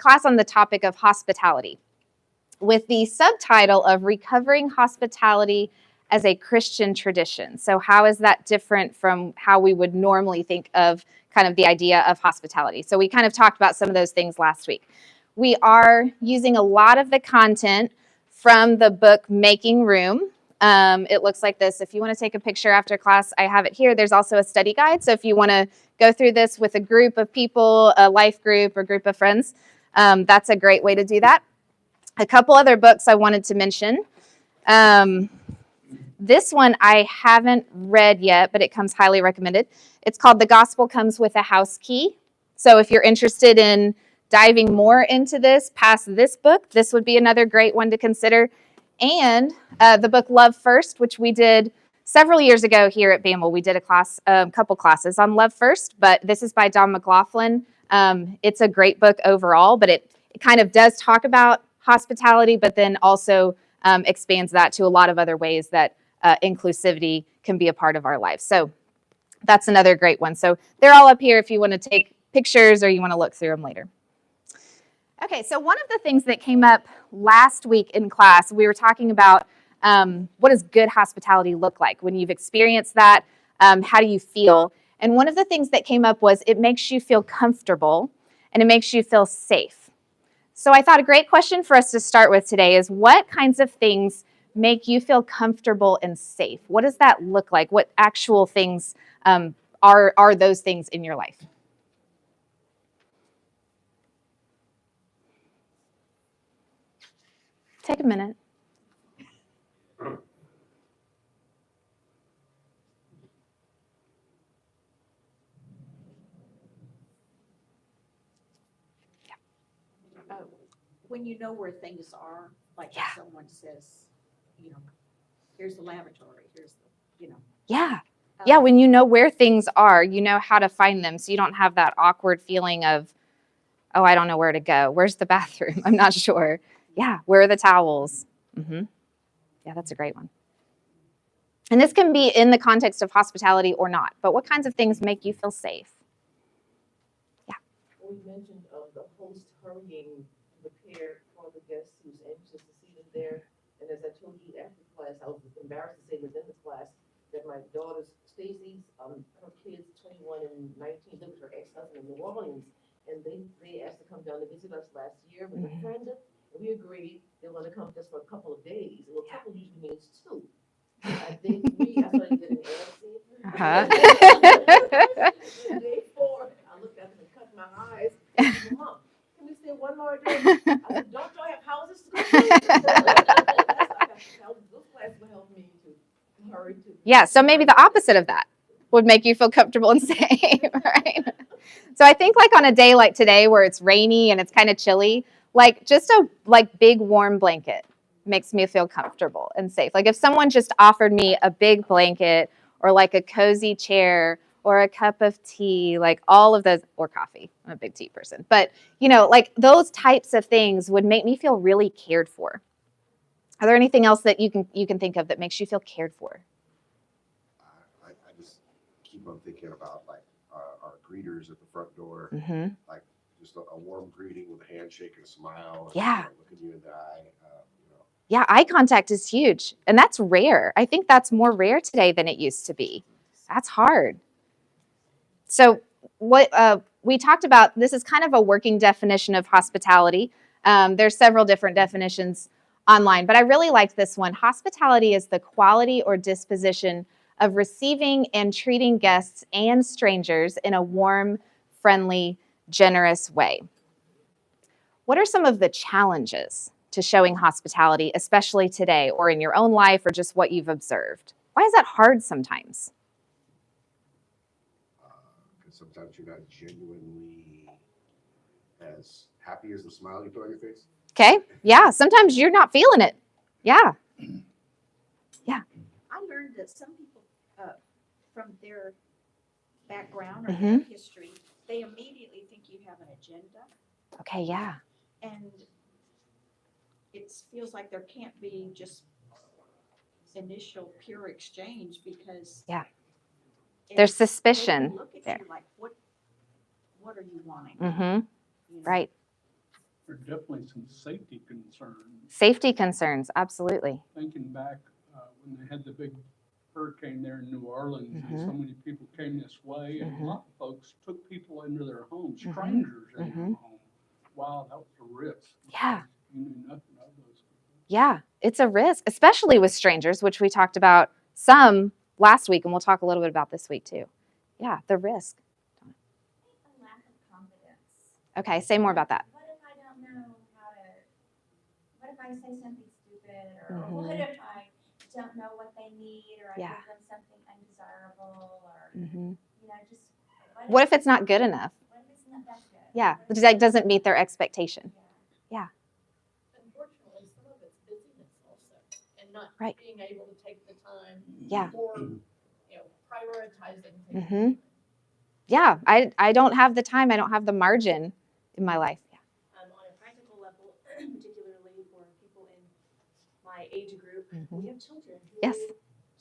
class on the topic of hospitality with the subtitle of Recovering Hospitality as a Christian Tradition. So how is that different from how we would normally think of kind of the idea of hospitality? So we kind of talked about some of those things last week. We are using a lot of the content from the book Making Room. It looks like this. If you want to take a picture after class, I have it here. There's also a study guide. So if you want to go through this with a group of people, a life group or group of friends, that's a great way to do that. A couple other books I wanted to mention. This one I haven't read yet, but it comes highly recommended. It's called The Gospel Comes with a House Key. So if you're interested in diving more into this, past this book, this would be another great one to consider. And the book Love First, which we did several years ago here at Bamel. We did a couple classes on Love First, but this is by Don McLaughlin. It's a great book overall, but it kind of does talk about hospitality, but then also expands that to a lot of other ways that inclusivity can be a part of our lives. So that's another great one. So they're all up here if you want to take pictures or you want to look through them later. Okay, so one of the things that came up last week in class, we were talking about what does good hospitality look like? When you've experienced that, how do you feel? And one of the things that came up was it makes you feel comfortable and it makes you feel safe. So I thought a great question for us to start with today is what kinds of things make you feel comfortable and safe? What does that look like? What actual things are those things in your life? Take a minute. When you know where things are, like if someone says, here's the lavatory, here's the, Yeah, when you know where things are, you know how to find them, so you don't have that awkward feeling of, oh, I don't know where to go. Where's the bathroom? I'm not sure. Yeah, where are the towels? Yeah, that's a great one. And this can be in the context of hospitality or not, but what kinds of things make you feel safe? Yeah. We mentioned the host hurrying to prepare for the guest who's anxious to see them there. And as I told you after class, I was embarrassed to say within the class that my daughter's Stacy's, her kids, 21 and 19, lived with her ex-husband in New Orleans, and they asked to come down to visit us last year with a friend, and we agreed they were going to come just for a couple of days. Well, a couple usually means 2. Day 3, I started getting antsy. Day 4, I looked at them and cut my eyes. I said, Mom, can we stay one more day? I said, don't y'all have houses to go to? Those classes will help me to hurry to. Yeah, so maybe the opposite of that would make you feel comfortable and safe, right? So I think like on a day like today where it's rainy and it's kind of chilly, like just a big warm blanket makes me feel comfortable and safe. Like if someone just offered me a big blanket or like a cozy chair or a cup of tea, like all of those, or coffee. I'm a big tea person. But, like those types of things would make me feel really cared for. Are there anything else that you can think of that makes you feel cared for? I just keep on thinking about like our greeters at the front door, like just a warm greeting with a handshake and a smile. And, looking you in the eye. Yeah, eye contact is huge, and that's rare. I think that's more rare today than it used to be. That's hard. So what we talked about, this is kind of a working definition of hospitality. There's several different definitions online, but I really like this one. Hospitality is the quality or disposition of receiving and treating guests and strangers in a warm, friendly, generous way. What are some of the challenges to showing hospitality, especially today or in your own life or just what you've observed? Why is that hard sometimes? Because sometimes you're not genuinely as happy as the smile you put on your face. Okay, yeah, sometimes you're not feeling it. Yeah. I learned that some people, from their background or their history, they immediately think you have an agenda. Okay, yeah. And it feels like there can't be just initial pure exchange because there's suspicion. Look at there. you like, what are you wanting? Right. There are definitely some safety concerns. Safety concerns, absolutely. Thinking back when they had the big hurricane there in New Orleans, and so many people came this way, and a lot of folks took people into their homes, strangers in their home. Wow, that was a risk. Yeah. You knew nothing of those people. Yeah, it's a risk, especially with strangers, which we talked about some last week, and we'll talk a little bit about this week too. Yeah, the risk. A lack of confidence. Okay, say more about that. What if I don't know how to, what if I say something stupid, or what if I don't know what they need, or I give them something undesirable, or, just. What if it's not good enough? What if it's not that good? Yeah, that doesn't meet their expectation. Yeah. Unfortunately, some of it's busyness also, and not Right. being able to take the time. Yeah. Or, prioritizing things. Yeah, I don't have the time. I don't have the margin in my life. Yeah. On a practical level, particularly for people in my age group, we have children who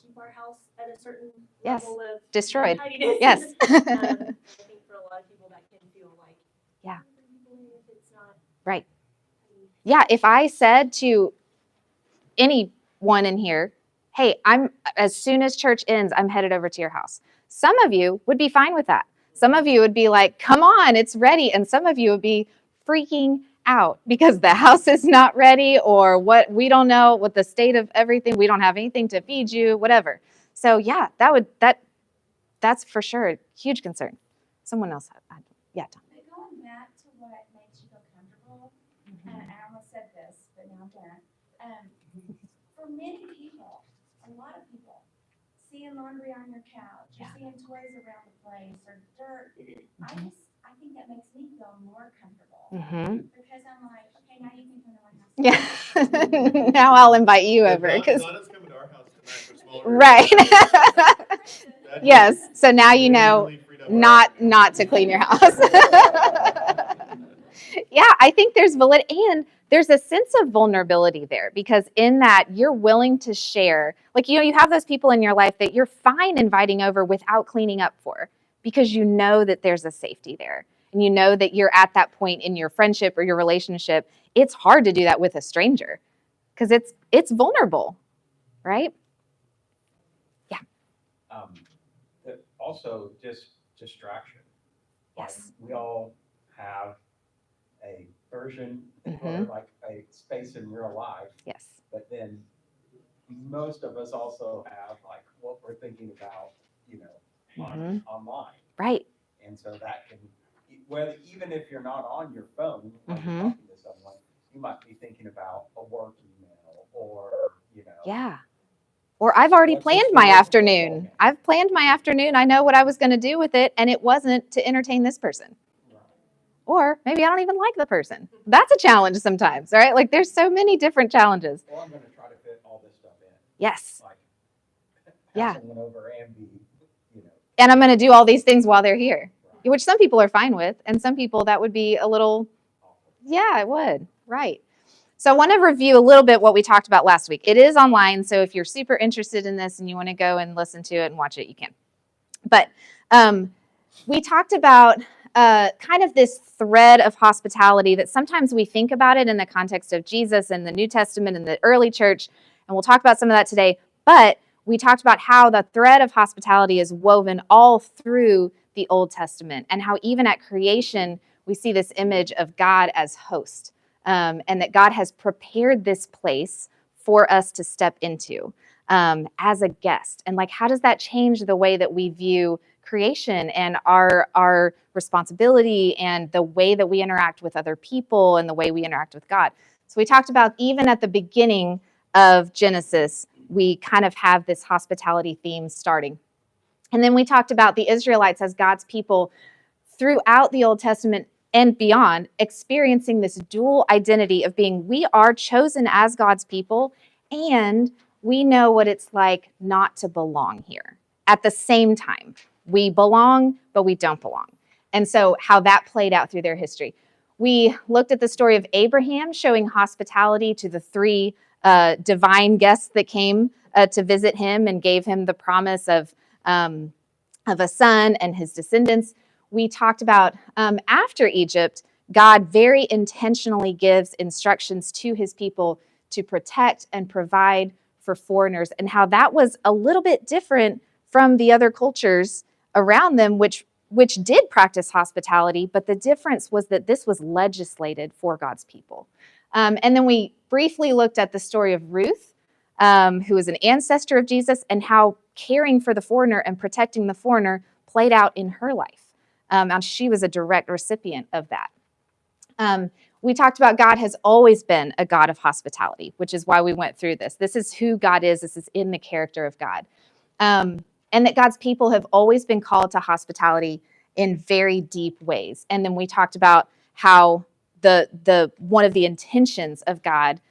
keep our house at a certain level of destroyed. tidiness. Yes. I think for a lot of people that can feel like, if it's not Right. Yeah, if I said to anyone in here, hey, as soon as church ends, I'm headed over to your house. Some of you would be fine with that. Some of you would be like, come on, it's ready. And some of you would be freaking out because the house is not ready, or what, we don't know what the state of everything. We don't have anything to feed you, whatever. So yeah, that's for sure a huge concern. Someone else had, Tom. But going back to what makes you feel comfortable, and I almost said this, but now I'm done. For many people, a lot of people, seeing laundry on your couch, or seeing toys around the place, or dirt, I think that makes me feel more comfortable. Because I'm like, okay, now you can come to my house. Yeah. Now I'll invite you over. Donna's coming to our house tonight for smaller. Right. Yes. So now you know not to clean your house. Yeah, I think there's validity, and there's a sense of vulnerability there, because in that you're willing to share. Like, you have those people in your life that you're fine inviting over without cleaning up for, because you know that there's a safety there. And you know that you're at that point in your friendship or your relationship. It's hard to do that with a stranger because it's vulnerable, right? Yeah. Also, just distraction. Yes. We all have a version or like a space in real life. Yes. But then most of us also have like what we're thinking about, online. Right. And so that can, even if you're not on your phone, like you're talking to someone, you might be thinking about a work email or, Yeah. Or I've already planned my afternoon. I've planned my afternoon. I know what I was going to do with it, and it wasn't to entertain this person. Right. Or maybe I don't even like the person. That's a challenge sometimes, right? Like, there's so many different challenges. Well, I'm going to try to fit all this stuff in. Yes. Like, Yeah. have someone over and be, And I'm going to do all these things while they're here, which some people are fine with, and some people that would be a little, yeah, it would. Right. So I want to review a little bit what we talked about last week. It is online, so if you're super interested in this and you want to go and listen to it and watch it, you can. But we talked about kind of this thread of hospitality that sometimes we think about it in the context of Jesus and the New Testament and the early church, and we'll talk about some of that today. But we talked about how the thread of hospitality is woven all through the Old Testament, and how even at creation, we see this image of God as host. And that God has prepared this place for us to step into as a guest. And like, how does that change the way that we view creation and our responsibility and the way that we interact with other people and the way we interact with God? So we talked about even at the beginning of Genesis, we kind of have this hospitality theme starting. And then we talked about the Israelites as God's people throughout the Old Testament and beyond, experiencing this dual identity of being, we are chosen as God's people, and we know what it's like not to belong here. At the same time, we belong, but we don't belong. And so how that played out through their history. We looked at the story of Abraham showing hospitality to the three divine guests that came to visit him and gave him the promise of a son and his descendants. We talked about after Egypt, God very intentionally gives instructions to his people to protect and provide for foreigners, and how that was a little bit different from the other cultures around them, which did practice hospitality, but the difference was that this was legislated for God's people. And then we briefly looked at the story of Ruth, who is an ancestor of Jesus, and how caring for the foreigner and protecting the foreigner played out in her life. And she was a direct recipient of that. We talked about God has always been a God of hospitality, which is why we went through this. This is who God is. This is in the character of God. And that God's people have always been called to hospitality in very deep ways. And then we talked about how the one of the intentions of God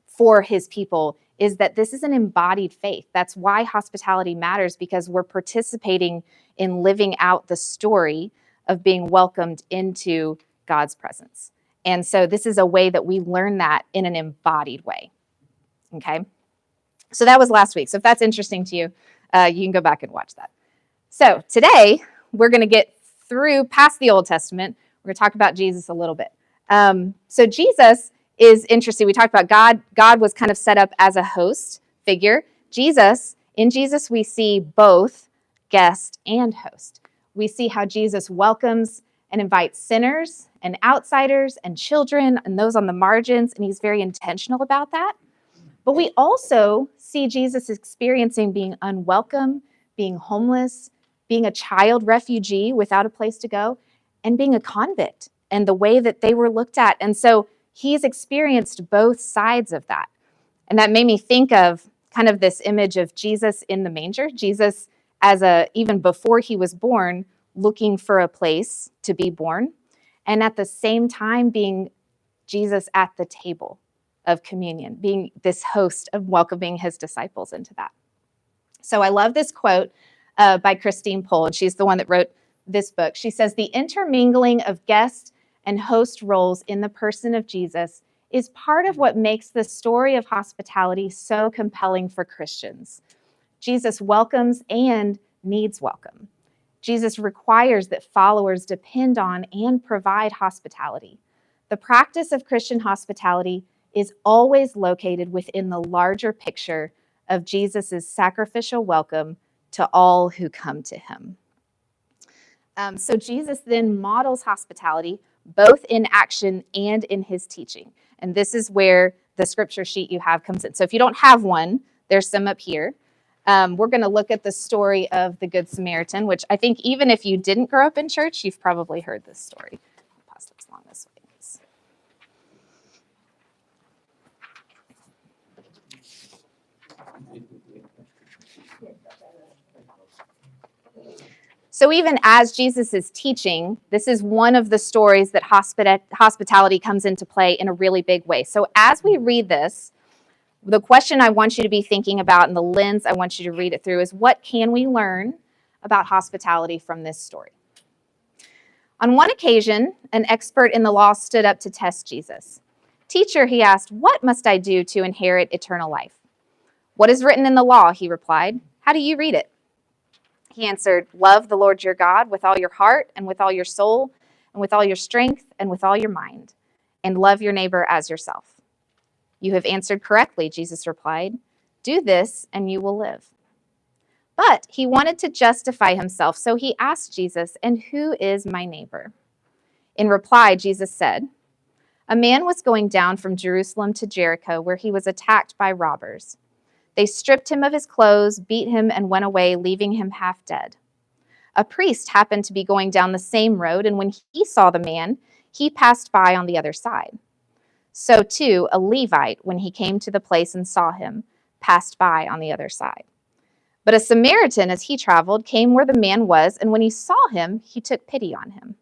for his people is that this is an embodied faith. That's why hospitality matters, because we're participating in living out the story of being welcomed into God's presence. And so this is a way that we learn that in an embodied way. Okay? So that was last week. So if that's interesting to you, you can go back and watch that. So today, we're going to get through past the Old Testament. We're going to talk about Jesus a little bit. So Jesus is interesting. We talked about God. God was kind of set up as a host figure. In Jesus, we see both guest and host. We see how Jesus welcomes and invites sinners and outsiders and children and those on the margins, and he's very intentional about that. But we also see Jesus experiencing being unwelcome, being homeless, being a child refugee without a place to go, and being a convict, and the way that they were looked at. And so he's experienced both sides of that. And that made me think of kind of this image of Jesus in the manger. Jesus, even before he was born, looking for a place to be born, and at the same time being Jesus at the table of communion, being this host of welcoming his disciples into that. So I love this quote by Christine Pohl, and she's the one that wrote this book. She says, "The intermingling of guest and host roles in the person of Jesus is part of what makes the story of hospitality so compelling for Christians. Jesus welcomes and needs welcome. Jesus requires that followers depend on and provide hospitality. The practice of Christian hospitality is always located within the larger picture of Jesus' sacrificial welcome to all who come to him." So Jesus then models hospitality both in action and in his teaching. And this is where the scripture sheet you have comes in. So if you don't have one, there's some up here. We're going to look at the story of the Good Samaritan, which I think even if you didn't grow up in church, you've probably heard this story. I'll pass this along this way. So even as Jesus is teaching, this is one of the stories that hospitality comes into play in a really big way. So as we read this, the question I want you to be thinking about and the lens I want you to read it through is, what can we learn about hospitality from this story? On one occasion, an expert in the law stood up to test Jesus. "Teacher," he asked, "what must I do to inherit eternal life?" "What is written in the law?" he replied. "How do you read it?" He answered, "Love the Lord your God with all your heart and with all your soul and with all your strength and with all your mind, and love your neighbor as yourself." "You have answered correctly," Jesus replied. "Do this and you will live." But he wanted to justify himself, so he asked Jesus, "And who is my neighbor?" In reply, Jesus said, "A man was going down from Jerusalem to Jericho, where he was attacked by robbers. They stripped him of his clothes, beat him, and went away, leaving him half dead. A priest happened to be going down the same road, and when he saw the man, he passed by on the other side. So too, a Levite, when he came to the place and saw him, passed by on the other side. But a Samaritan, as he traveled, came where the man was, and when he saw him, he took pity on him.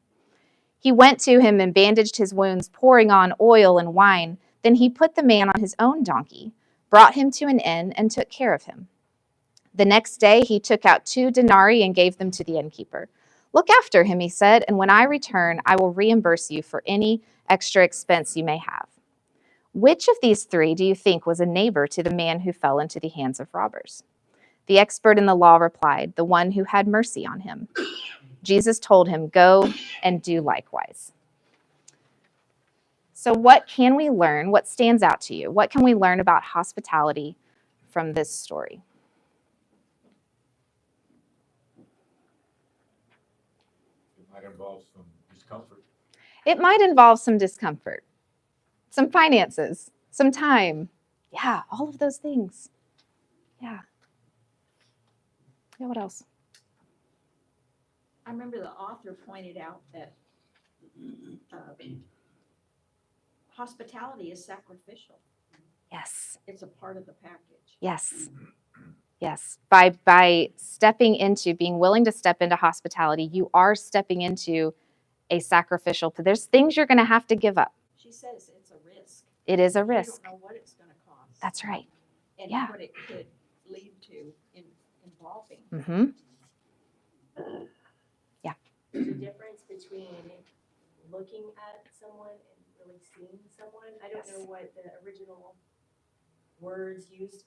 He went to him and bandaged his wounds, pouring on oil and wine. Then he put the man on his own donkey, brought him to an inn, and took care of him. The next day he took out 2 denarii and gave them to the innkeeper. 'Look after him,' he said, 'and when I return, I will reimburse you for any extra expense you may have.' Which of these 3 do you think was a neighbor to the man who fell into the hands of robbers?" The expert in the law replied, "The one who had mercy on him." Jesus told him, "Go and do likewise." So what can we learn? What stands out to you? What can we learn about hospitality from this story? It might involve some discomfort. It might involve some discomfort, some finances, some time. Yeah, all of those things. Yeah. Yeah, what else? I remember the author pointed out that hospitality is sacrificial. Yes. It's a part of the package. Yes. Yes. By stepping into, being willing to step into hospitality, you are stepping into a sacrificial. There's things you're going to have to give up. She says it's a risk. It is a You risk. don't know what it's going to cost. That's right. And Yeah. what it could lead to involving. Mm-hmm. There's a difference between looking at someone and really seeing someone. I don't know what the original words used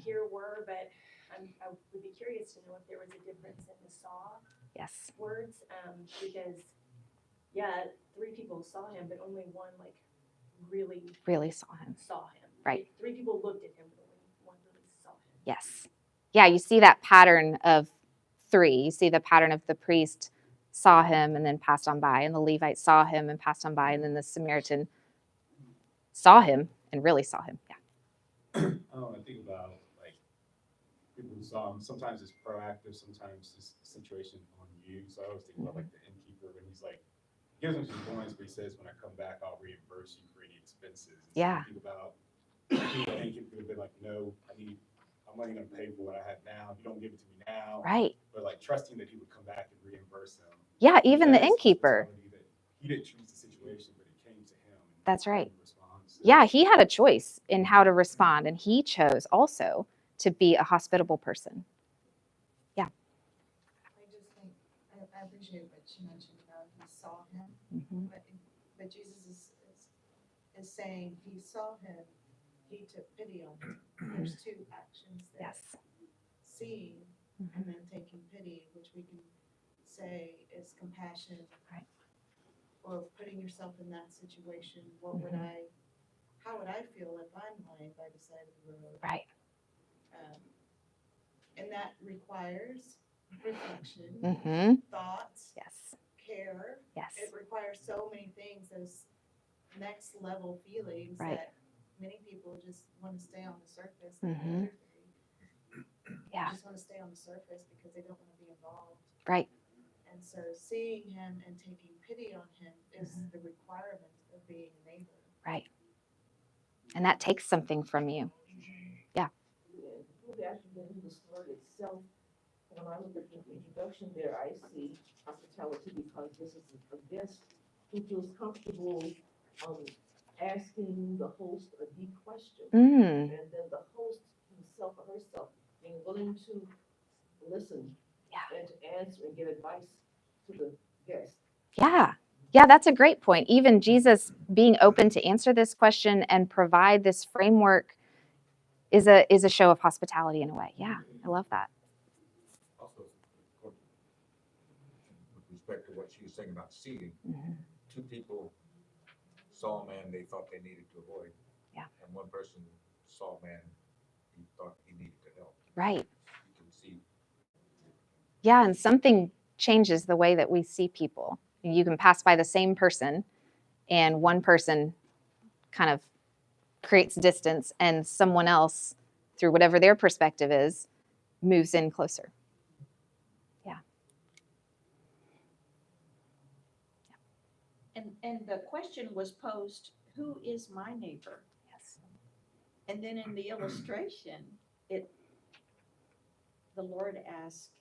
here were, but I would be curious to know if there was a difference in the saw Yes. words, because, yeah, 3 people saw him, but only one, like, really saw him. Right. 3 people looked at him, but only one really saw him. Yes. Yeah, you see that pattern of 3. You see the pattern of the priest saw him and then passed on by, and the Levite saw him and passed on by, and then the Samaritan saw him and really saw him. Yeah. I think about like people who saw him. Sometimes it's proactive, sometimes it's a situation on you. So I always think about like the innkeeper when he's like, he gives him some coins, but he says, when I come back, I'll reimburse you for any expenses. And so Yeah. I think about the innkeeper would be like, no, I'm only going to pay for what I have now. You don't give it to me now. Right. But like trusting that he would come back and reimburse him. Yeah, even the That is innkeeper. hospitality, that he didn't choose the situation, but it came to him. And That's right. he responds. So Yeah, he had a choice in how to respond, and he chose also to be a hospitable person. I just think, I appreciate what you mentioned about he saw him, Mm-hmm. but Jesus is saying he saw him, he took pity on him. There's 2 actions there. Yes. Seeing Mm-hmm. and then taking pity, which we can say is compassion. Right. Or putting yourself in that situation. What would how would I feel if I'm lying by the side of the road? Right. And that requires reflection, Mm-hmm. thoughts, Yes. care. Yes. It requires so many things, those next level feelings Right. that many people just want to stay on the surface. Mhm. Yeah. Just want to stay on the surface because they don't want to be involved. Right. And so seeing him and taking pity on him is the requirement of being a neighbor. Right. And that takes something from you. Before we actually get into the story itself, when I look at the introduction there, I see hospitality because this is a guest who feels comfortable asking the host a deep question. Mm. And then the host himself or herself being willing to listen and to answer and give advice to the guest. Yeah. Yeah, that's a great point. Even Jesus being open to answer this question and provide this framework is a show of hospitality in a way. Yeah, I love that. Also, with respect to what she was saying about seeing, Mm-hmm. 2 people saw a man they thought they needed to avoid. Yeah. And 1 person saw a man he thought he needed to help. Right. You can see. Yeah, and something changes the way that we see people. You can pass by the same person, and one person kind of creates distance, and someone else, through whatever their perspective is, moves in closer. Yeah. And the question was posed, who is my neighbor? Yes. And then in the illustration, the Lord asked,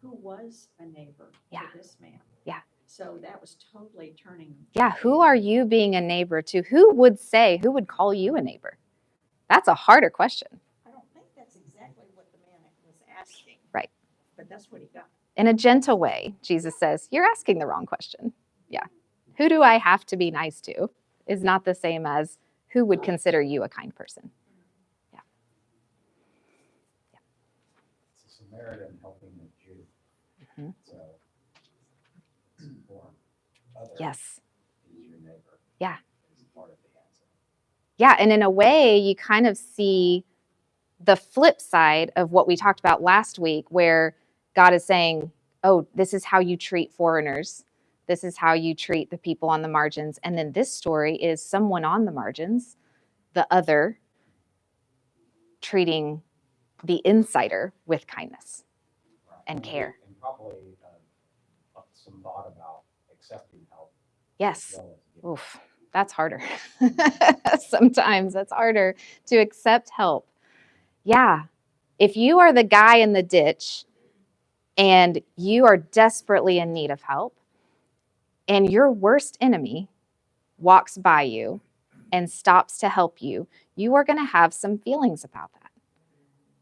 who was a neighbor to this man? Yeah. So that was totally turning. Yeah, who are you being a neighbor to? Who would call you a neighbor? That's a harder question. I don't think that's exactly what the man was asking. Right. But that's what he got. In a gentle way, Jesus says, you're asking the wrong question. Yeah. Who do I have to be nice to is not the same as who would consider you a kind person. Yeah. It's a Samaritan helping the Jew. Mm-hmm. So, for others, Yes. is your neighbor. Yeah. Is part of the Yeah, and in a way, you kind of see the flip side of what we talked about last week, where God is saying, oh, this is how you treat foreigners. This is how you treat the people on the margins. And then this story is someone on the margins, the other, treating the insider with kindness and care. And probably some thought about accepting help. Yes. Oof, that's harder. Sometimes that's harder to accept help. Yeah. If you are the guy in the ditch and you are desperately in need of help, and your worst enemy walks by you and stops to help you, you are going to have some feelings about that.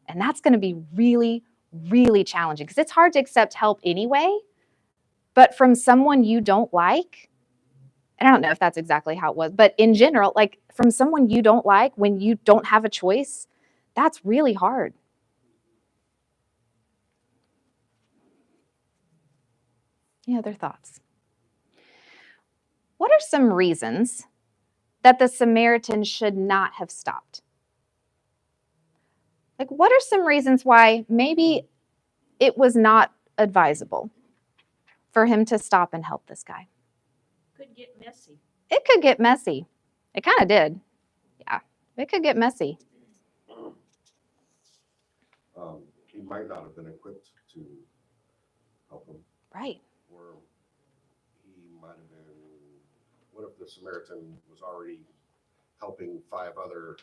And that's going to be really, really challenging because it's hard to accept help anyway. But from someone you don't like, and I don't know if that's exactly how it was, but in general, like from someone you don't like when you don't have a choice, that's really hard. Any other thoughts? What are some reasons that the Samaritan should not have stopped? Like, what are some reasons why maybe it was not advisable for him to stop and help this guy? Could get messy. It could get messy. It kind of did. Yeah, it could get messy. He might not have been equipped to help him. Right. Or he might have been, what if the Samaritan was already helping 5 other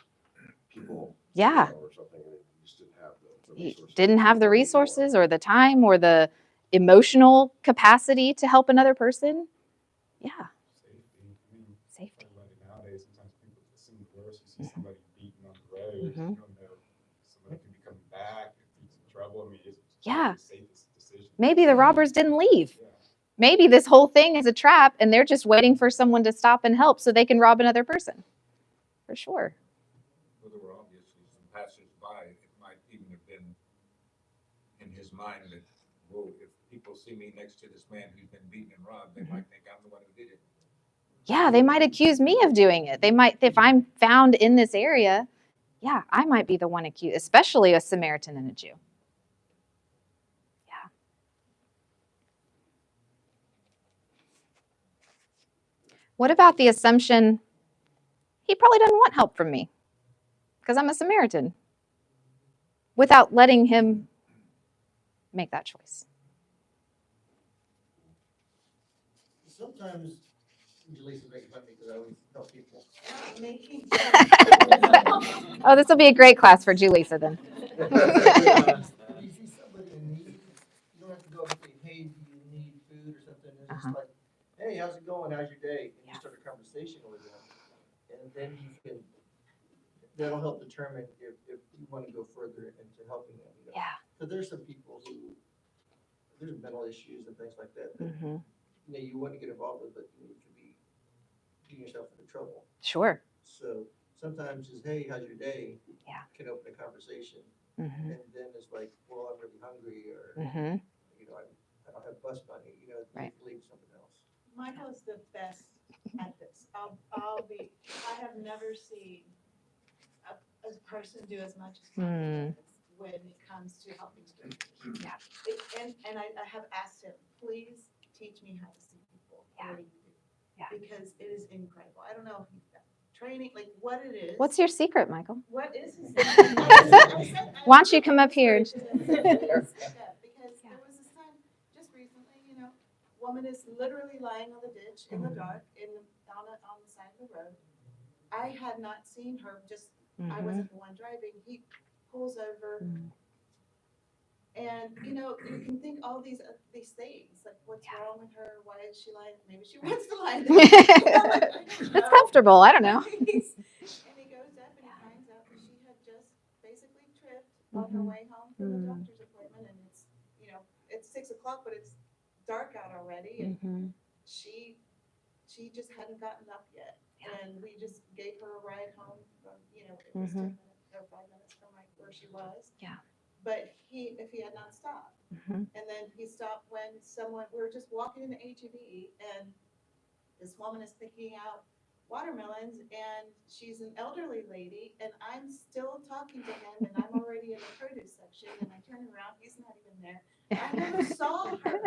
people? Yeah. Or something, and he just didn't have the He resources. didn't have the resources or the time or the emotional capacity to help another person. Yeah. Safety. Nowadays, sometimes people assume the worst. You see somebody beaten on the road, you don't know somebody can be coming back if he's in trouble. I mean, it's Yeah. the safest decision. Maybe the robbers didn't leave. Yeah. Maybe this whole thing is a trap and they're just waiting for someone to stop and help so they can rob another person. For sure. Well, there were obviously some passers-by. It might even have been in his mind that, whoa, if people see me next to this man who's been beaten and robbed, they might think I'm the one who did it. Yeah, they might accuse me of doing it. They might, if I'm found in this area, yeah, I might be the one accused, especially a Samaritan and a Jew. Yeah. What about the assumption he probably doesn't want help from me because I'm a Samaritan, without letting him make that choice? Sometimes Julissa makes fun of me because I always tell people. Oh, this will be a great class for Julissa then. If you see somebody in need, you don't have to go and say, hey, do you need food or something? It's just like, hey, how's it going? How's your day? And you start a conversation with them. And then that'll help determine if you want to go further into helping them. Yeah. So there's some people who, there's mental issues and things like that that you want to get involved with, but you could be getting yourself into trouble. Sure. So sometimes just, hey, how's your day? Yeah. Can open a conversation. Mm-hmm. And then it's like, well, I'm really hungry, or Mm-hmm. I don't have bus money. Right. Leave something else. Michael is the best at this. I have never seen a person do as much as Michael does when it comes to helping strangers. Yeah. And I have asked him, please teach me how to see people. Yeah. Yeah. Because it is incredible. I don't know if he's got training, like what it is. What's your secret, Michael? What is his secret? Why don't you come up here? Because there was this time, just recently, woman is literally lying on the ditch in the dark, on the side of the road. I had not seen her, I wasn't the one driving. He pulls over. And you can think all these things, like what's wrong with her? Why is she lying? Maybe she wants to lie. It's comfortable. I don't know. And he goes up and he finds out that she had just basically tripped on her way home from the doctor's appointment, and it's 6 o'clock, but it's dark out already, and she just hadn't gotten up yet, and we just gave her a ride home from it was 10 minutes or 5 minutes from where she was. Yeah. But if he had not stopped, and then he stopped when we were just walking in the HEB, and this woman is picking out watermelons, and she's an elderly lady, and I'm still talking to him, and I'm already in the produce section, and I turn around, he's not even there. I never saw her.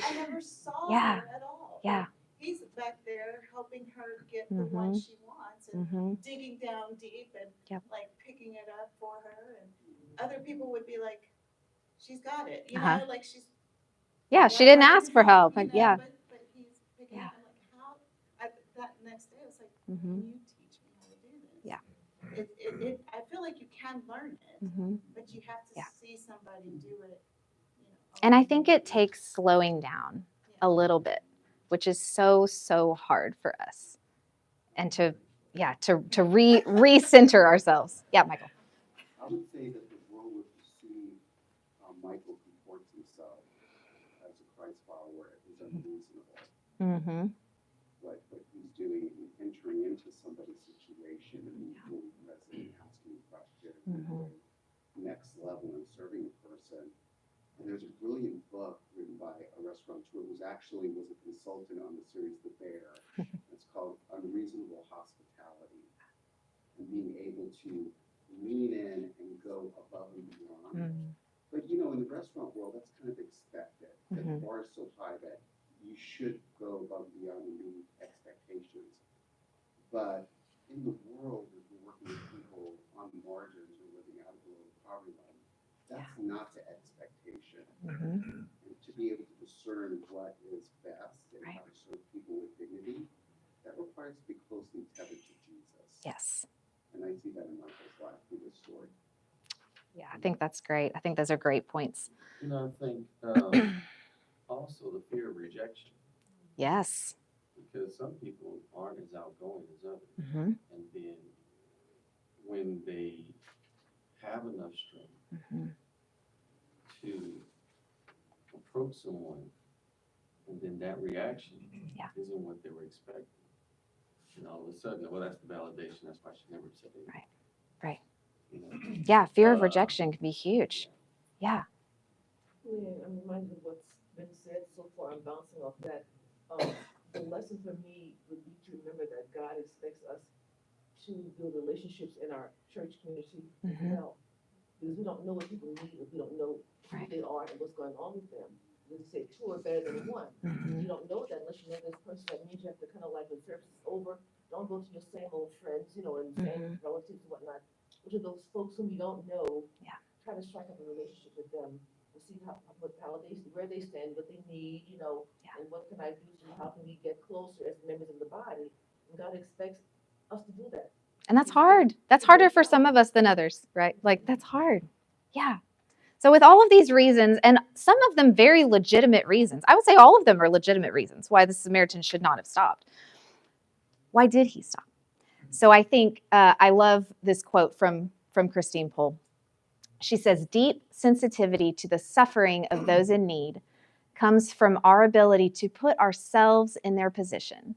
I never saw Yeah. her at all. Yeah. He's back there helping her get the one she wants and Mm-hmm. digging down deep and Yep. like picking it up for her. And other people would be like, she's got it, Uh-huh. like she's. Yeah, she why didn't didn't ask for help. you know, Yeah. But he's picking Yeah. up. I'm like, how? That next day, I was like, Mm-hmm. can you teach me how to do this? Yeah. I feel like you can learn it, Mm-hmm. but you have to Yeah. see somebody do it. And I think it takes slowing down a little bit, which is so, so hard for us. And to recenter ourselves. Yeah, Michael. I would say that the world would perceive Michael comports himself as a Christ follower is unreasonable. Mm-hmm. What he's doing, entering into somebody's situation and being fully present, asking questions, Mm-hmm. next level in serving a person. And there's a brilliant book written by a restaurateur who was a consultant on the series The Bear. It's called Unreasonable Hospitality. And being able to lean in and go above and beyond. Mm-hmm. But in the restaurant world, that's kind of expected. Mm-hmm. The bar is so high that you should go above and beyond and meet expectations. But in the world, if you're working with people on the margins or living out of below the poverty line, that's not the expectation. Mm-hmm. And to be able to discern what is best and Right. how to serve people with dignity, that requires to be closely tethered to Jesus. Yes. And I see that in Michael's life through this story. Yeah, I think that's great. I think those are great points. I think also the fear of rejection, Yes. because some people aren't as outgoing as others. Mm-hmm. And then when they have enough strength Mm-hmm. to approach someone, and then that reaction isn't what they were expecting. And all of a sudden, well, that's the validation. That's why she never said it. Right. Right. Yeah, fear of rejection can be huge. Yeah. Yeah, I'm reminded of what's been said so far. I'm bouncing off that. The lesson for me would be to remember that God expects us to build relationships in our church community as well. Because we don't know what people need, if we don't know who they are and what's going on with them. We say two are better than one. You don't know that unless you know this person. That means you have to kind of like, when service is over, don't go to your same old friends, and same relatives and whatnot. Which are those folks whom you don't know. Try to strike up a relationship with them to see where they stand, what they need, and what can I do to how can we get closer as members of the body. And God expects us to do that. And that's hard. That's harder for some of us than others, right? Like, that's hard. Yeah. So with all of these reasons, and some of them very legitimate reasons, I would say all of them are legitimate reasons why the Samaritan should not have stopped. Why did he stop? So I think I love this quote from Christine Pohl. She says, deep sensitivity to the suffering of those in need comes from our ability to put ourselves in their position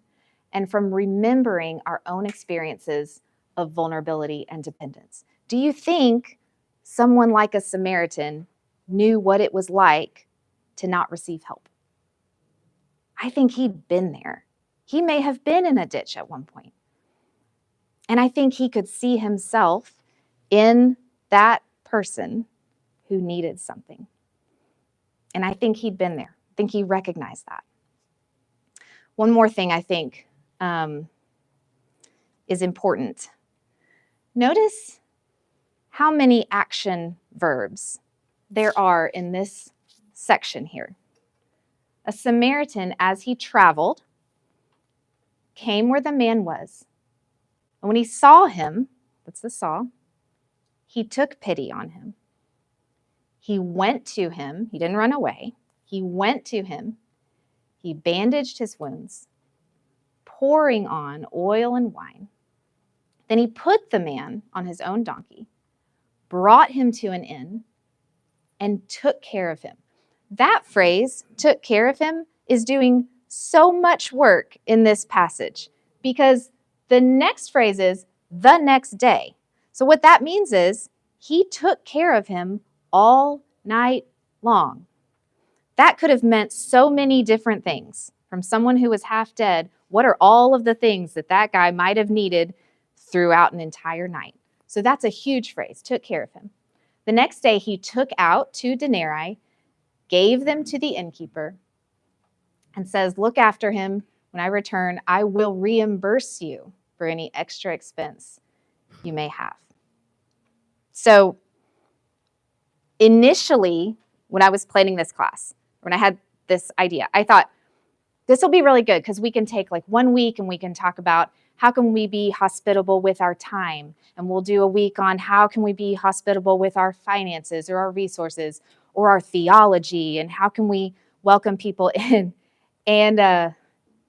and from remembering our own experiences of vulnerability and dependence. Do you think someone like a Samaritan knew what it was like to not receive help? I think he'd been there. He may have been in a ditch at one point. And I think he could see himself in that person who needed something. And I think he'd been there. I think he recognized that. One more thing I think is important. Notice how many action verbs there are in this section here. A Samaritan, as he traveled, came where the man was. And when he saw him, that's the saw, he took pity on him. He went to him. He didn't run away. He went to him. He bandaged his wounds, pouring on oil and wine. Then he put the man on his own donkey, brought him to an inn, and took care of him. That phrase, took care of him, is doing so much work in this passage because the next phrase is the next day. So what that means is he took care of him all night long. That could have meant so many different things, from someone who was half dead What are all of the things that that guy might have needed throughout an entire night? So that's a huge phrase, took care of him. The next day he took out 2 denarii, gave them to the innkeeper, and says, look after him. When I return, I will reimburse you for any extra expense you may have. So initially, when I was planning this class, when I had this idea, I thought, this will be really good because we can take like 1 week and we can talk about how can we be hospitable with our time. And we'll do a week on how can we be hospitable with our finances or our resources or our theology and how can we welcome people in. And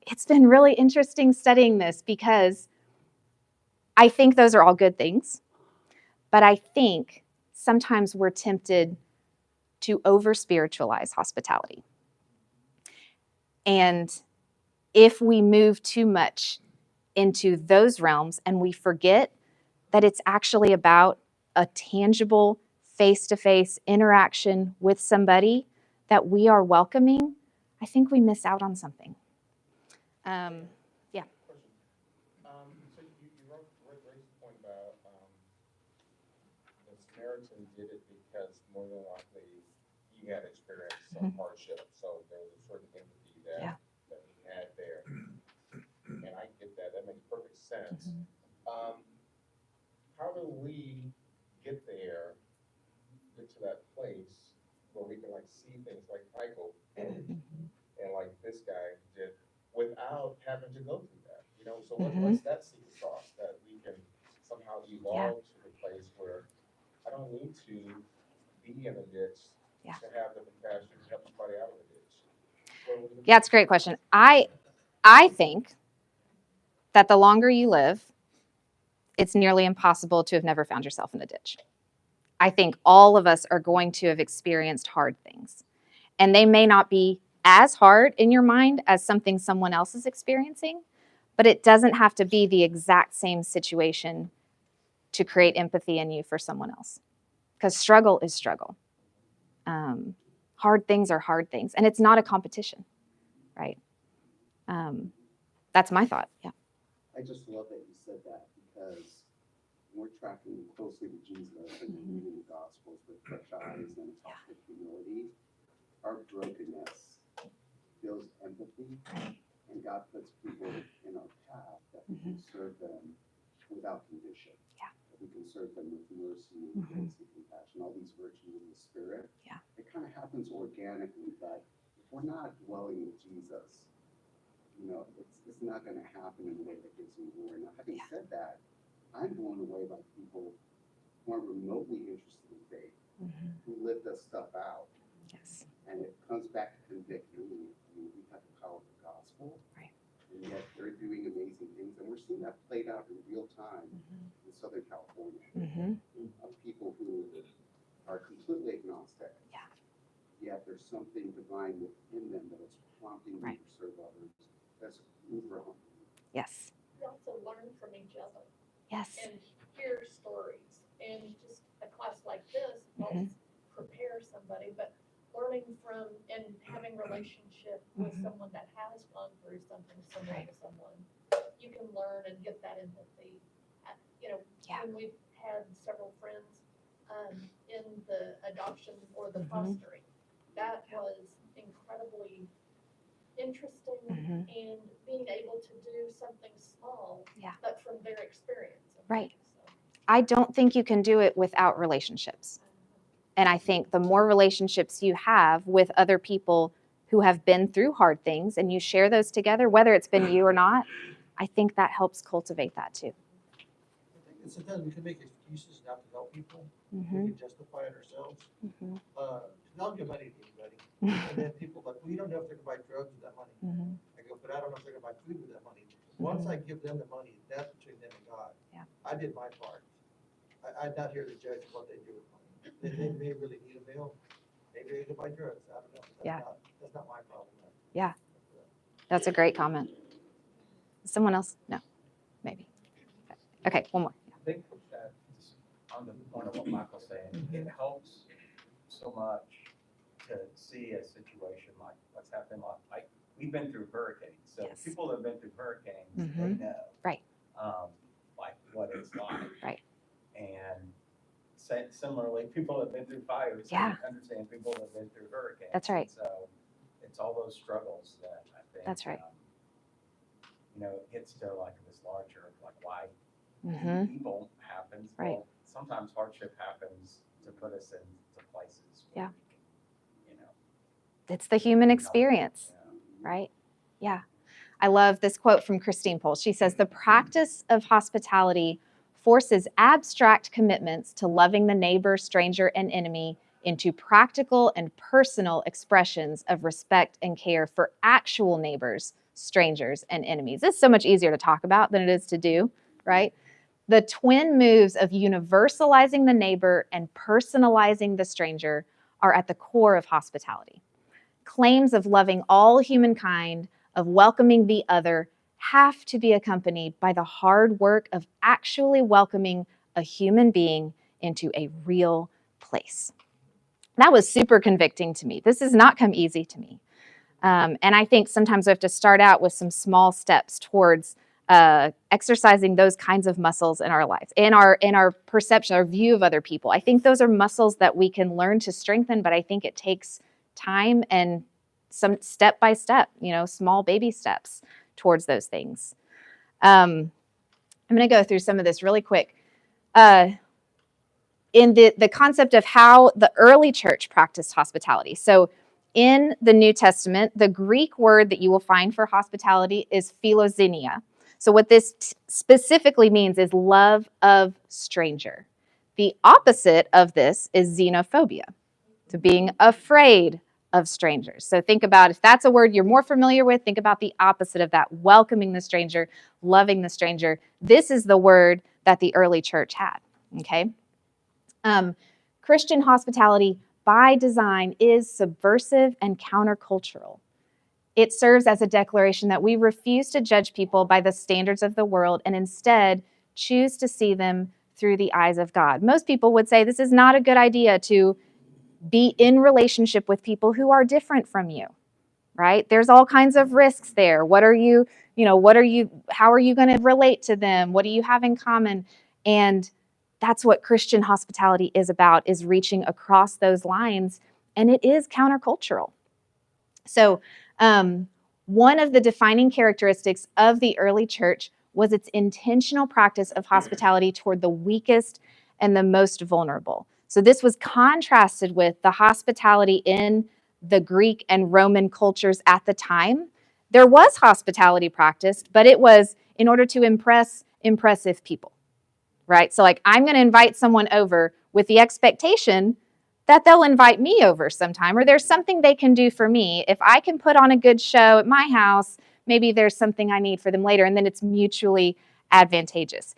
it's been really interesting studying this because I think those are all good things. But I think sometimes we're tempted to over-spiritualize hospitality. And if we move too much into those realms and we forget that it's actually about a tangible face-to-face interaction with somebody that we are welcoming, I think we miss out on something. Yeah. So you raised the point about the Samaritan did it because more than likely he had experienced some hardship, so there was a certain empathy that he had there. And I get that, that makes perfect sense. How do we get there, get to that place where we can like see things like Michael and like this guy did without having to go through that? You know, so what's that secret sauce that we can somehow evolve to the place where I don't need to be in a ditch to have the compassion to help somebody out of the ditch? Yeah, it's a great question. I think that the longer you live, it's nearly impossible to have never found yourself in a ditch. I think all of us are going to have experienced hard things. And they may not be as hard in your mind as something someone else is experiencing, but it doesn't have to be the exact same situation to create empathy in you for someone else. Because struggle is struggle. Hard things are hard things. And it's not a competition, right? That's my thought, yeah. I just love that you said that because we're tracking closely to Jesus and reading the Gospels with fresh eyes and a touch of humility. Our brokenness feels empathy, and God puts people in our path that we can serve them without condition. Yeah. That we can serve them with mercy and grace and compassion, all these virtues in the Spirit. Yeah. It kind of happens organically, but if we're not dwelling with Jesus, you know, it's not going to happen in a way that gives him glory. Now, having said that, I'm blown away by people who aren't remotely interested in faith, who live this stuff out. Yes. And it comes back to conviction. I mean, we have the power of the gospel. Right. And yet they're doing amazing things. And we're seeing that played out in real time in Southern California. Of people who are completely agnostic. Yeah. Yet there's something divine within them that is prompting them to serve others. That's uber humble. Yes. We also learn from each other. Yes. And hear stories. And just a class like this helps prepare somebody, but learning from and having relationship with someone that has gone through something similar to someone, you can learn and get that empathy. You know, when we've had several friends in the adoption or the fostering, that was incredibly interesting and being able to do something small, but from their experience. Right. I don't think you can do it without relationships. And I think the more relationships you have with other people who have been through hard things and you share those together, whether it's been you or not, I think that helps cultivate that too. And sometimes we can make excuses not to help people. We can justify it ourselves. I'll give money to anybody. And then people are like, well, you don't know if they're gonna buy drugs with that money. I go, but I don't know if they're gonna buy food with that money. Once I give them the money, that's between them and God. Yeah. I did my part. I'm not here to judge what they do with money. They may really need a meal. Maybe they can buy drugs. I don't know. That's not my problem. Yeah. That's a great comment. Someone else? No, maybe. Okay, one more. I think that on the point of what Michael's saying, it helps so much to see a situation like what's happening, like we've been through hurricanes, so Yes. people that have been through hurricanes, Mhm. they know. Right. Like what it's like. Right. And similarly, people that have been through fires, Yeah. they understand people that have been through hurricanes. That's right. And so it's all those struggles that I think. That's right. It gets to like this larger, like why Mhm. evil happens. Right. Well, sometimes hardship happens to put us into places where Yeah. we can, It's the human experience, right? Yeah. I love this quote from Christine Pohl. She says, "The practice of hospitality forces abstract commitments to loving the neighbor, stranger, and enemy into practical and personal expressions of respect and care for actual neighbors, strangers, and enemies." It's so much easier to talk about than it is to do, right? The twin moves of universalizing the neighbor and personalizing the stranger are at the core of hospitality. Claims of loving all humankind, of welcoming the other, have to be accompanied by the hard work of actually welcoming a human being into a real place. That was super convicting to me. This has not come easy to me. And I think sometimes we have to start out with some small steps towards exercising those kinds of muscles in our lives, in our perception, our view of other people. I think those are muscles that we can learn to strengthen, but I think it takes time and some step by step, small baby steps towards those things. I'm going to go through some of this really quick. In the concept of how the early church practiced hospitality. So in the New Testament, the Greek word that you will find for hospitality is philoxenia. So what this specifically means is love of stranger. The opposite of this is xenophobia, so being afraid of strangers. So think about, if that's a word you're more familiar with, think about the opposite of that, welcoming the stranger, loving the stranger. This is the word that the early church had, okay? Christian hospitality by design is subversive and countercultural. It serves as a declaration that we refuse to judge people by the standards of the world and instead choose to see them through the eyes of God. Most people would say this is not a good idea to be in relationship with people who are different from you, right? There's all kinds of risks there. How are you going to relate to them? What do you have in common? And that's what Christian hospitality is about, is reaching across those lines, and it is countercultural. So one of the defining characteristics of the early church was its intentional practice of hospitality toward the weakest and the most vulnerable. So this was contrasted with the hospitality in the Greek and Roman cultures at the time. There was hospitality practiced, but it was in order to impress impressive people, right? So like, I'm going to invite someone over with the expectation that they'll invite me over sometime, or there's something they can do for me. If I can put on a good show at my house, maybe there's something I need for them later, and then it's mutually advantageous.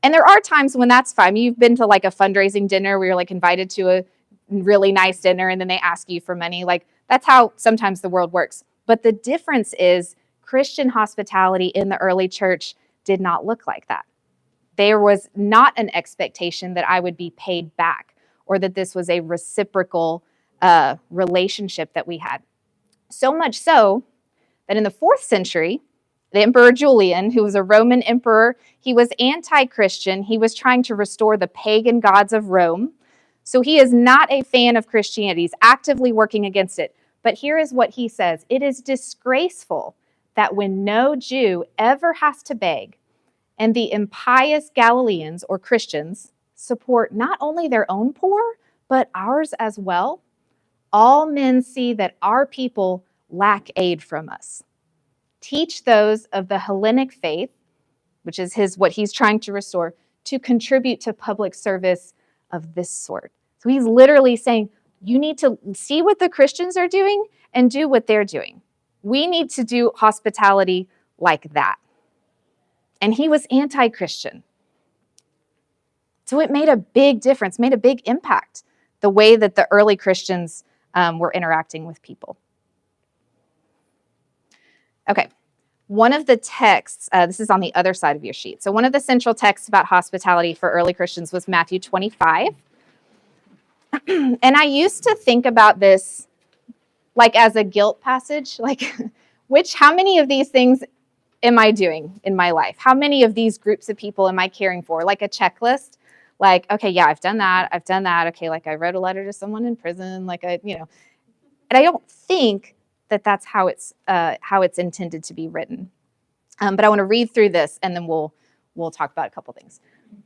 And there are times when that's fine. You've been to like a fundraising dinner where you're like invited to a really nice dinner and then they ask you for money. Like, that's how sometimes the world works. But the difference is Christian hospitality in the early church did not look like that. There was not an expectation that I would be paid back or that this was a reciprocal relationship that we had. So much so that in the 4th century, the Emperor Julian, who was a Roman emperor, he was anti-Christian. He was trying to restore the pagan gods of Rome. So he is not a fan of Christianity. He's actively working against it. But here is what he says. It is disgraceful that when no Jew ever has to beg, and the impious Galileans, or Christians, support not only their own poor, but ours as well, all men see that our people lack aid from us. Teach those of the Hellenic faith, which is what he's trying to restore, to contribute to public service of this sort. So he's literally saying, you need to see what the Christians are doing and do what they're doing. We need to do hospitality like that. And he was anti-Christian. So it made a big difference, made a big impact, the way that the early Christians were interacting with people. Okay, one of the texts, this is on the other side of your sheet. So one of the central texts about hospitality for early Christians was Matthew 25. And I used to think about this like as a guilt passage, like how many of these things am I doing in my life? How many of these groups of people am I caring for? Like a checklist, like, okay, yeah, I've done that. Okay, like I wrote a letter to someone in prison, and I don't think that that's how it's intended to be written. But I want to read through this, and then we'll talk about a couple things.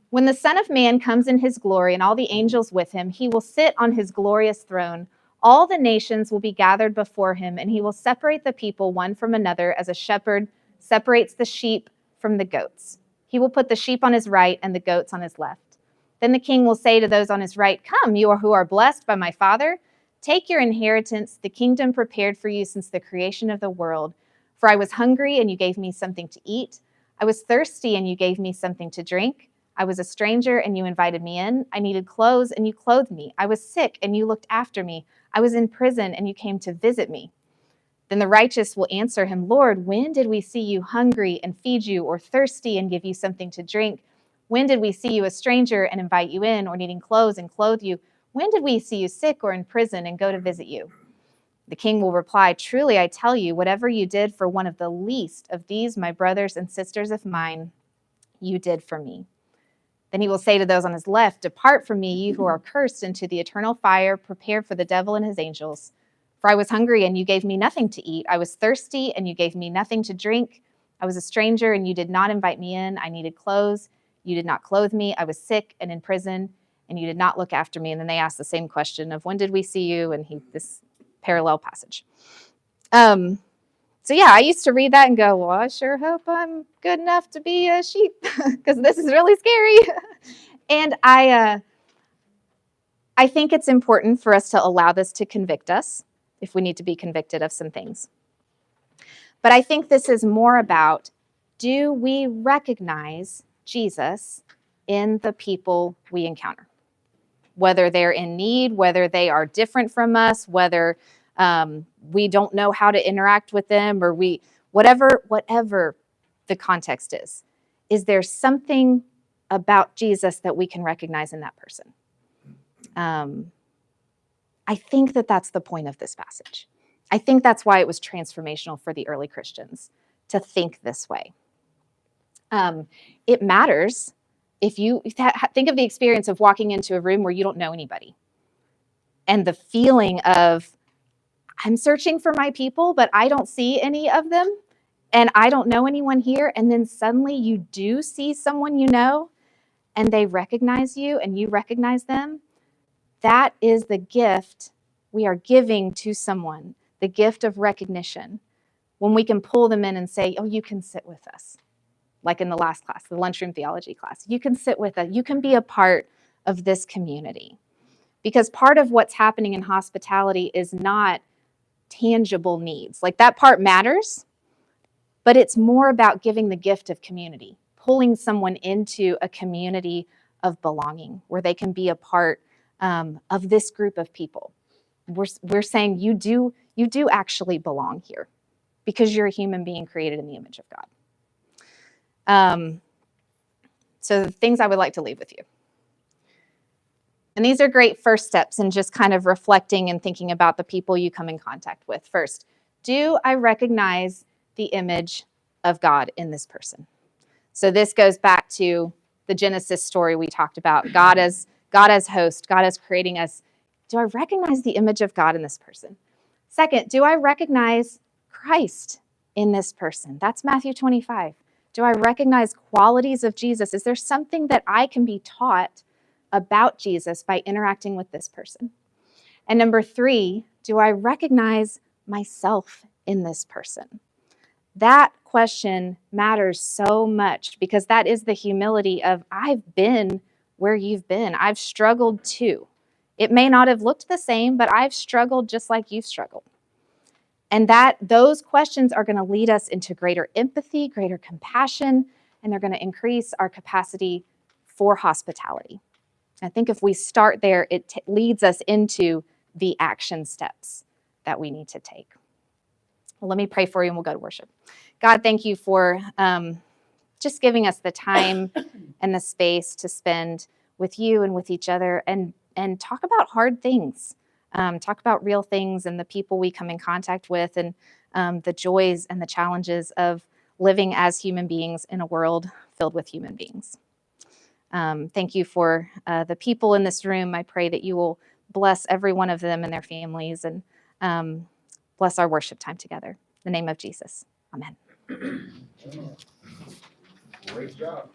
When the Son of Man comes in his glory and all the angels with him, he will sit on his glorious throne. All the nations will be gathered before him, and he will separate the people one from another as a shepherd separates the sheep from the goats. He will put the sheep on his right and the goats on his left. Then the king will say to those on his right, "Come, you who are blessed by my Father. Take your inheritance, the kingdom prepared for you since the creation of the world. For I was hungry, and you gave me something to eat. I was thirsty, and you gave me something to drink. I was a stranger, and you invited me in. I needed clothes, and you clothed me. I was sick, and you looked after me. I was in prison, and you came to visit me." Then the righteous will answer him, "Lord, when did we see you hungry and feed you, or thirsty and give you something to drink? When did we see you a stranger and invite you in, or needing clothes and clothe you? When did we see you sick or in prison and go to visit you?" The king will reply, "Truly I tell you, whatever you did for one of the least of these, my brothers and sisters of mine, you did for me." Then he will say to those on his left, "Depart from me, you who are cursed, into the eternal fire prepared for the devil and his angels. For I was hungry, and you gave me nothing to eat. I was thirsty, and you gave me nothing to drink. I was a stranger, and you did not invite me in. I needed clothes. You did not clothe me. I was sick and in prison, and you did not look after me." And then they ask the same question of, "When did we see you?" And this parallel passage. So yeah, I used to read that and go, "Well, I sure hope I'm good enough to be a sheep because this is really scary." And I think it's important for us to allow this to convict us if we need to be convicted of some things. But I think this is more about, do we recognize Jesus in the people we encounter? Whether they're in need, whether they are different from us, whether we don't know how to interact with them, or whatever the context is there something about Jesus that we can recognize in that person? I think that that's the point of this passage. I think that's why it was transformational for the early Christians to think this way. It matters if you think of the experience of walking into a room where you don't know anybody, and the feeling of, I'm searching for my people, but I don't see any of them, and I don't know anyone here. And then suddenly you do see someone you know, and they recognize you, and you recognize them. That is the gift we are giving to someone, the gift of recognition, when we can pull them in and say, "Oh, you can sit with us." Like in the last class, the lunchroom theology class. You can sit with us. You can be a part of this community. Because part of what's happening in hospitality is not tangible needs. Like, that part matters, but it's more about giving the gift of community, pulling someone into a community of belonging where they can be a part of this group of people. We're saying you do actually belong here because you're a human being created in the image of God. So the things I would like to leave with you. And these are great first steps in just kind of reflecting and thinking about the people you come in contact with. First, do I recognize the image of God in this person? So this goes back to the Genesis story we talked about. God as host, God as creating us. Do I recognize the image of God in this person? Second, do I recognize Christ in this person? That's Matthew 25. Do I recognize qualities of Jesus? Is there something that I can be taught about Jesus by interacting with this person? And number 3, do I recognize myself in this person? That question matters so much because that is the humility of, I've been where you've been. I've struggled too. It may not have looked the same, but I've struggled just like you've struggled. And those questions are going to lead us into greater empathy, greater compassion, and they're going to increase our capacity for hospitality. I think if we start there, it leads us into the action steps that we need to take. Well, let me pray for you and we'll go to worship. God, thank you for just giving us the time and the space to spend with you and with each other and talk about hard things, talk about real things and the people we come in contact with. And the joys and the challenges of living as human beings in a world filled with human beings. Thank you for the people in this room. I pray that you will bless every one of them and their families, and bless our worship time together. In the name of Jesus. Amen. Great job.